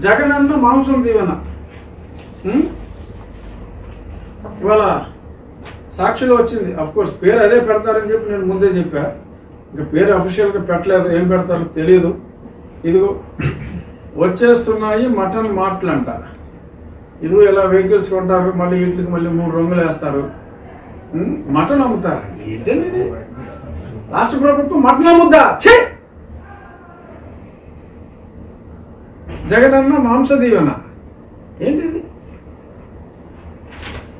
జగనన్న మాంసం దీవెన ఇవాళ సాక్షిలో వచ్చింది. అఫ్ కోర్స్ పేరు అదే పెడతారని చెప్పి నేను ముందే చెప్పా. ఇంకా పేరు అఫీషియల్ గా పెట్టలేదు, ఏం పెడతారో తెలియదు. ఇదిగో వచ్చేస్తున్నాయి మటన్ మార్ట్లు అంట. ఇదిగో ఇలా వెహికల్స్ కొంటారు, మళ్ళీ వీటికి మళ్ళీ 3 రంగులు వేస్తారు, మటన్ అమ్ముతారు. ఏంటండి రాష్ట్ర ప్రభుత్వం మటన్ అమ్ముద్దా? జగనన్న మాంస దీవెన ఏంటిది?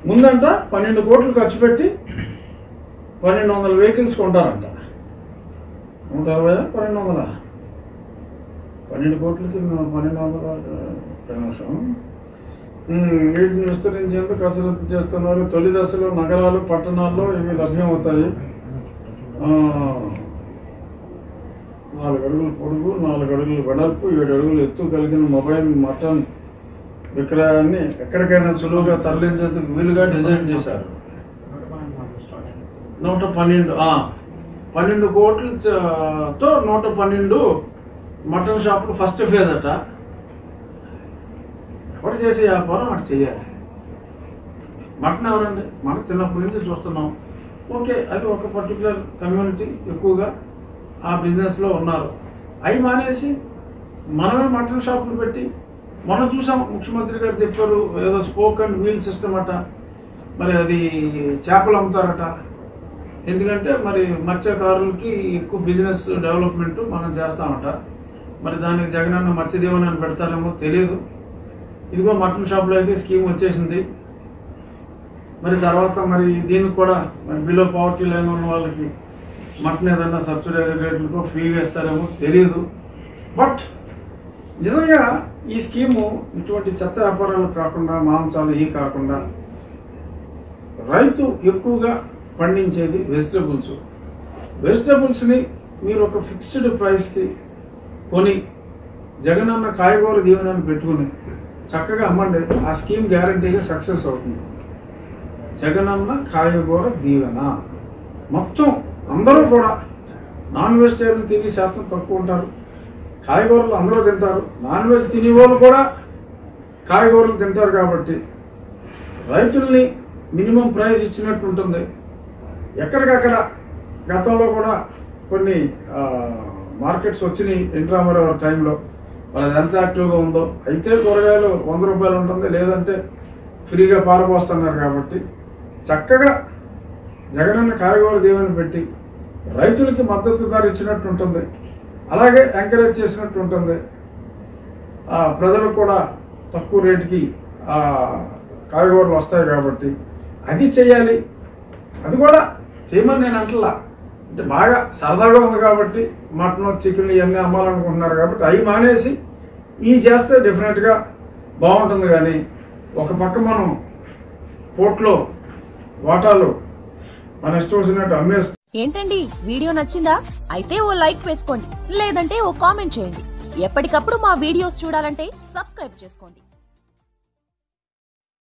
ముందంట 12 కోట్లు ఖర్చు పెట్టి 1200 వెహికల్స్ కొంటారంట. 160 1200 12 కోట్లకి 1200 వీటిని విస్తరించేందుకు కసరత్తు చేస్తున్నారు. తొలి దశలో నగరాలు పట్టణాల్లో ఇవి లభ్యమవుతాయి. 4 అడుగులు పొడుగు, 4 అడుగులు వెడల్పు, 7 అడుగులు ఎత్తు కలిగిన మొబైల్ మటన్ విక్రయాన్ని ఎక్కడికైనా సులువుగా తరలించేందుకు వీలుగా డిజైన్ చేశారు. 12 కోట్లతో 112 మటన్ షాపులు ఫస్ట్ ఫేజ్ అట. ఎవరు చేసే వ్యాపారం అటు చేయాలి. మటన్ ఎవరండి? మనం చిన్నప్పటి నుంచి చూస్తున్నాం. ఓకే, అది ఒక పర్టికులర్ కమ్యూనిటీ ఎక్కువగా ఆ బిజినెస్లో ఉన్నారు. అవి మానేసి మనమే మటన్ షాపులు పెట్టి, మనం చూసాం ముఖ్యమంత్రి గారు చెప్పారు ఏదో స్పోక్ అండ్ వీల్ సిస్టమ్ అట. మరి అది చేపలు అమ్ముతారట. ఎందుకంటే మరి మత్స్యకారులకి ఎక్కువ బిజినెస్ డెవలప్మెంట్ మనం చేస్తామట. మరి దానికి జగనన్న మత్స్య దీవెన అని పెడతారేమో తెలియదు. ఇదిగో మటన్ షాప్లో అయితే స్కీమ్ వచ్చేసింది. మరి తర్వాత మరి దీనికి కూడా మరి బిలో పవర్టీ లైన్ ఉన్న వాళ్ళకి మటన్ ఏదన్నా సబ్సిడీ రేట్లతో ఫ్రీగా ఇస్తారేమో తెలియదు. బట్ నిజంగా ఈ స్కీము ఇటువంటి చెత్త వ్యాపారాలు కాకుండా, మాంసాలు ఇవి కాకుండా రైతు ఎక్కువగా పండించేది వెజిటబుల్స్ని మీరు ఒక ఫిక్స్డ్ ప్రైస్కి కొని జగనన్న కాయగూర దీవెనని పెట్టుకుని చక్కగా అమ్మండి. ఆ స్కీమ్ గ్యారంటీగా సక్సెస్ అవుతుంది. జగనన్న కాయగూర దీవెన మొత్తం అందరూ కూడా నాన్ వెజిటేరియన్ తినే శాతం తక్కువ ఉంటారు. కాయగూరలు అందరూ తింటారు. నాన్ వెజ్ తినే వాళ్ళు కూడా కాయగూరలు తింటారు. కాబట్టి రైతుల్ని మినిమం ప్రైస్ ఇచ్చినట్టు ఉంటుంది. ఎక్కడికక్కడ గతంలో కూడా కొన్ని మార్కెట్స్ వచ్చినాయి ఎన్టీ రామారావు టైంలో. వాళ్ళది ఎంత యాక్టివ్గా ఉందో. అయితే కూరగాయలు 100 రూపాయలు ఉంటుంది, లేదంటే ఫ్రీగా పారపోస్తున్నారు. కాబట్టి చక్కగా జగనన్న కాయగూర దీవెన పెట్టి రైతులకి మద్దతు ధర ఇచ్చినట్టు ఉంటుంది. అలాగే ఎంకరేజ్ చేసినట్టు ఉంటుంది. ప్రజలకు కూడా తక్కువ రేటుకి కాయగూరలు వస్తాయి. కాబట్టి అది చేయాలి. అది కూడా చేయమని నేను అంటలా. అంటే బాగా సరదాగా ఉంది కాబట్టి మటన్, చికెన్ ఇవన్నీ అమ్మాలనుకుంటున్నారు. కాబట్టి అవి మానేసి ఇవి చేస్తే డెఫినెట్గా బాగుంటుంది. కానీ ఒక పక్క మనం పోర్ట్లో వాటాలు మన ఇష్టం వచ్చినట్టు అమ్మేస్తాం. ఏంటండి, వీడియో నచ్చిందా? అయితే ఓ లైక్ వేసుకోండి, లేదంటే ఓ కామెంట్ చేయండి. ఎప్పటికప్పుడు మా వీడియోస్ చూడాలంటే సబ్స్క్రైబ్ చేసుకోండి.